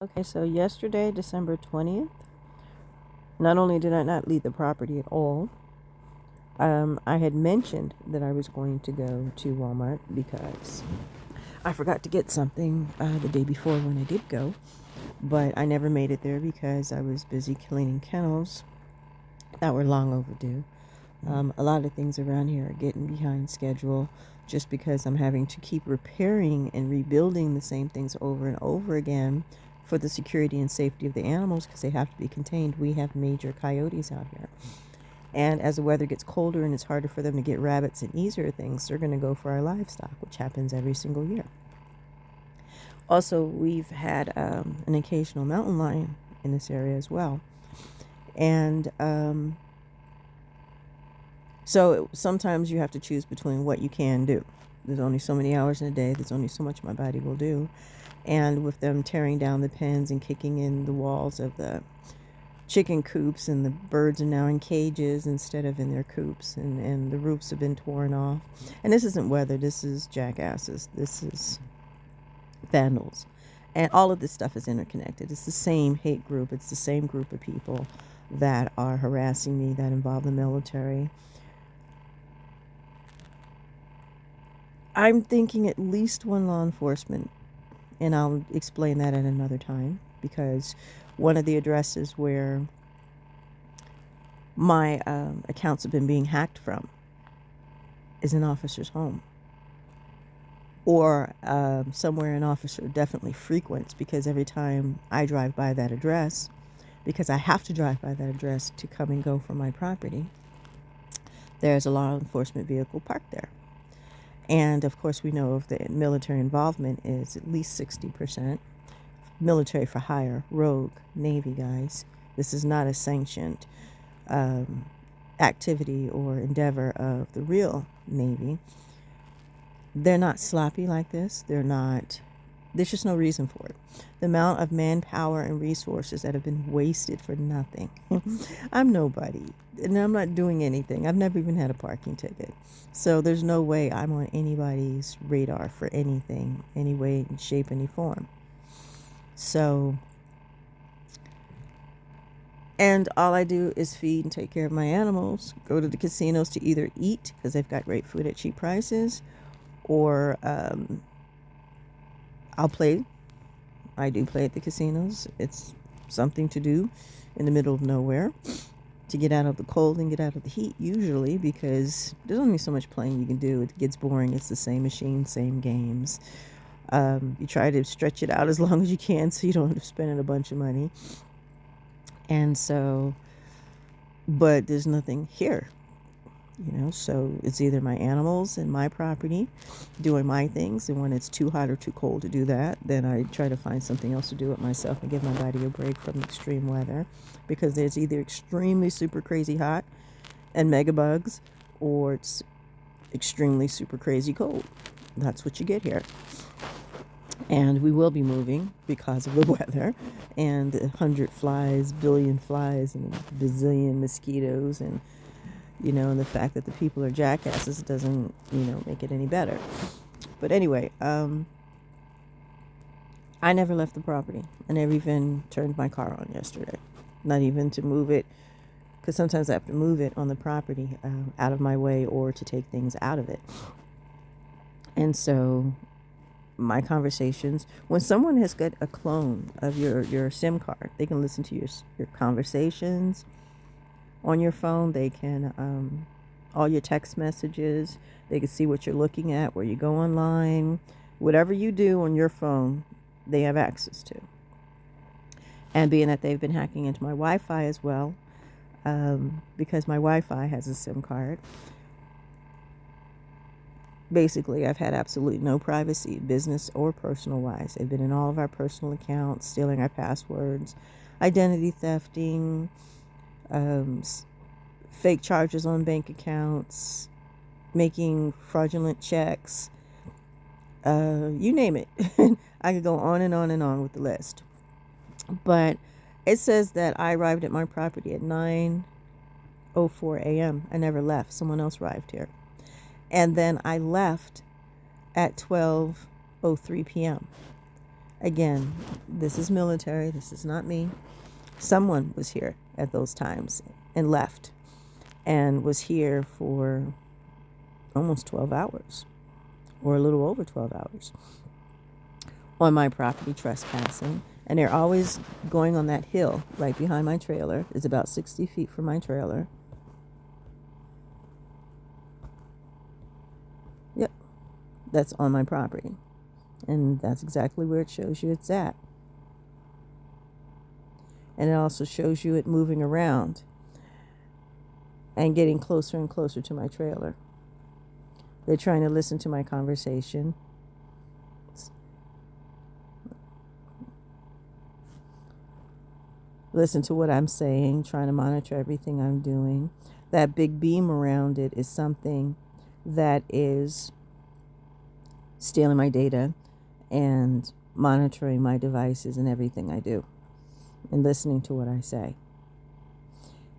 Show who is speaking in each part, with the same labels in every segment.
Speaker 1: Okay, so yesterday, December 20th, not only did I not leave the property at all, I had mentioned that I was going to go to Walmart because I forgot to get something the day before when I did go, but I never made it there because I was busy cleaning kennels that were long overdue. A lot of things around here are getting behind schedule just because I'm having to keep repairing and rebuilding the same things over and over again for the security and safety of the animals because they have to be contained. We have major coyotes out here. And as the weather gets colder and it's harder for them to get rabbits and easier things, they're going to go for our livestock, which happens every single year. Also, we've had an occasional mountain lion in this area as well. And so sometimes you have to choose between what you can do. There's only so many hours in a day. There's only so much my body will do. And with them tearing down the pens and kicking in the walls of the chicken coops, and the birds are now in cages instead of in their coops, and the roofs have been torn off. And this isn't weather. This is jackasses. This is vandals. And all of this stuff is interconnected. It's the same hate group. It's the same group of people that are harassing me, that involve the military. I'm thinking at least one law enforcement, and I'll explain that at another time, because one of the addresses where my accounts have been being hacked from is an officer's home, or somewhere an officer definitely frequents, because every time I drive by that address, because I have to drive by that address to come and go from my property, there's a law enforcement vehicle parked there. And of course, we know of the military involvement is at least 60%. Military for hire, rogue, Navy guys. This is not a sanctioned activity or endeavor of the real Navy. They're not sloppy like this. There's just no reason for it. The amount of manpower and resources that have been wasted for nothing. I'm nobody, and I'm not doing anything. I've never even had a parking ticket. So there's no way I'm on anybody's radar for anything, any way, shape, any form. So, and all I do is feed and take care of my animals, go to the casinos to either eat, because they've got great food at cheap prices, or I'll play. I do play at the casinos. It's something to do in the middle of nowhere to get out of the cold and get out of the heat, usually, because there's only so much playing you can do. It gets boring. It's the same machine, same games. You try to stretch it out as long as you can so you don't end up spending a bunch of money. And so, but there's nothing here, so it's either my animals and my property doing my things, and when it's too hot or too cold to do that, then I try to find something else to do it myself and give my body a break from extreme weather, because there's either extremely super crazy hot and mega bugs, or it's extremely super crazy cold. That's what you get here. And we will be moving because of the weather and 100 flies, billion flies, and a bazillion mosquitoes, and and the fact that the people are jackasses doesn't, make it any better. But anyway, I never left the property. I never even turned my car on yesterday. Not even to move it, because sometimes I have to move it on the property out of my way, or to take things out of it. And so my conversations, when someone has got a clone of your SIM card, they can listen to your conversations on your phone. They can all your text messages. They can see what you're looking at, where you go online, whatever you do on your phone, they have access to. And being that they've been hacking into my Wi-Fi as well, because my Wi-Fi has a SIM card, basically I've had absolutely no privacy, business or personal wise. They've been in all of our personal accounts, stealing our passwords, identity thefting, fake charges on bank accounts, making fraudulent checks, you name it. I could go on and on and on with the list. But it says that I arrived at my property at 9:04 a.m. I never left. Someone else arrived here. And then I left at 12:03 p.m. Again, this is military. This is not me. Someone was here at those times and left and was here for almost 12 hours or a little over 12 hours on my property trespassing. And they're always going on that hill right behind my trailer. It's about 60 feet from my trailer. Yep, that's on my property. And that's exactly where it shows you it's at. And it also shows you it moving around and getting closer and closer to my trailer. They're trying to listen to my conversation. Listen to what I'm saying, trying to monitor everything I'm doing. That big beam around it is something that is stealing my data and monitoring my devices and everything I do and listening to what I say.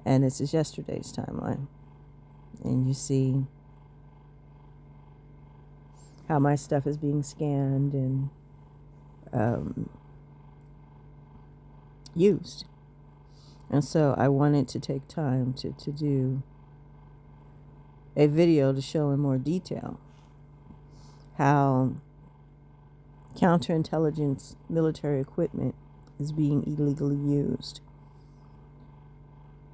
Speaker 1: And this is yesterday's timeline. And you see how my stuff is being scanned and used. And so I wanted to take time to do a video to show in more detail how counterintelligence military equipment is being illegally used.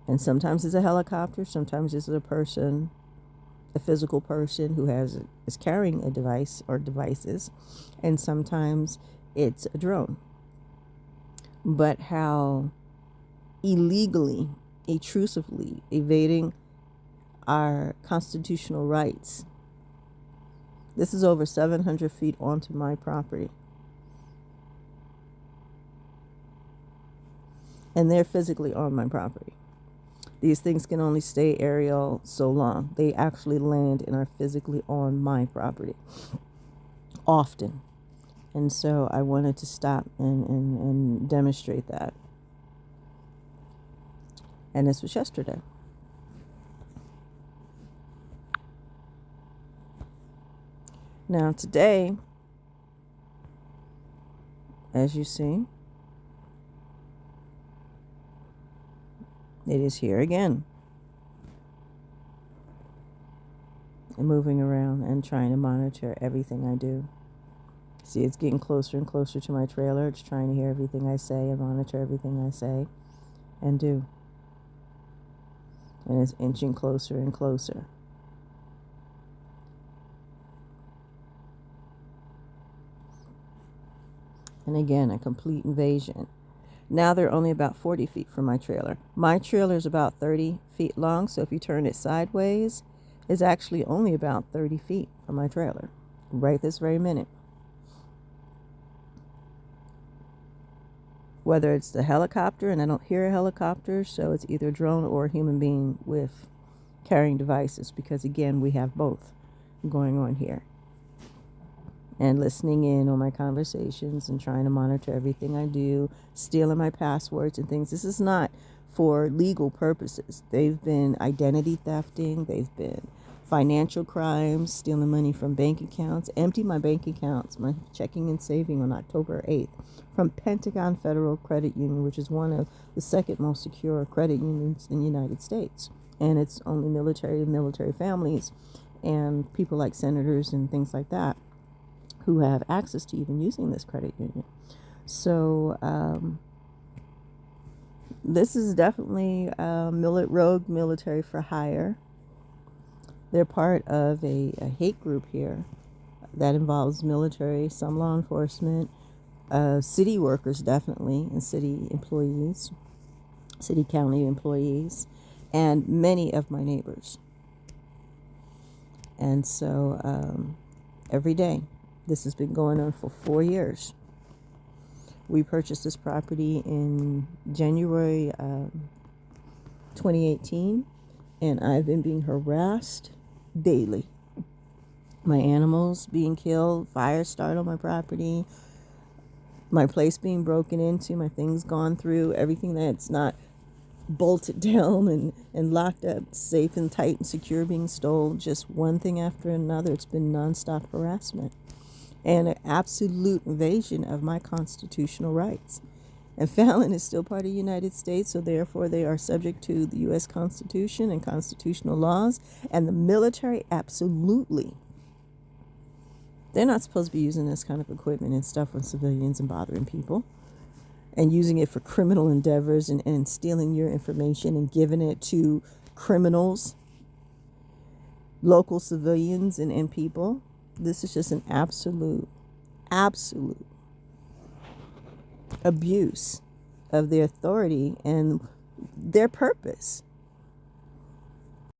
Speaker 1: And sometimes it's a helicopter, sometimes it's a person, a physical person who is carrying a device or devices, and sometimes it's a drone. But how illegally, intrusively evading our constitutional rights. This is over 700 feet onto my property. And they're physically on my property. These things can only stay aerial so long. They actually land and are physically on my property often. And so I wanted to stop and demonstrate that. And this was yesterday. Now today, as you see, it is here again. And moving around and trying to monitor everything I do. See, it's getting closer and closer to my trailer. It's trying to hear everything I say and monitor everything I say and do. And it's inching closer and closer. And again, a complete invasion. Now they're only about 40 feet from my trailer. My trailer is about 30 feet long, so if you turn it sideways, it's actually only about 30 feet from my trailer, right this very minute. Whether it's the helicopter, and I don't hear a helicopter, so it's either a drone or a human being with carrying devices, because again, we have both going on here. And listening in on my conversations and trying to monitor everything I do, stealing my passwords and things. This is not for legal purposes. They've been identity thefting, they've been financial crimes, stealing money from bank accounts, empty my bank accounts, my checking and saving on October 8th from Pentagon Federal Credit Union, which is one of the second most secure credit unions in the United States. And it's only military families and people like senators and things like that who have access to even using this credit union. So this is definitely rogue military for hire. They're part of a hate group here that involves military, some law enforcement, city workers definitely, and city employees, city county employees, and many of my neighbors. And so every day, this has been going on for 4 years. We purchased this property in January 2018, and I've been being harassed daily. My animals being killed, fire start on my property, my place being broken into, my things gone through, everything that's not bolted down and locked up, safe and tight and secure being stolen, just one thing after another. It's been nonstop harassment. and an absolute invasion of my constitutional rights. And Fallon is still part of the United States, so therefore they are subject to the U.S. Constitution and constitutional laws. And the military, absolutely. They're not supposed to be using this kind of equipment and stuff on civilians and bothering people and using it for criminal endeavors and stealing your information and giving it to criminals, local civilians and people. This is just an absolute abuse of their authority and their purpose.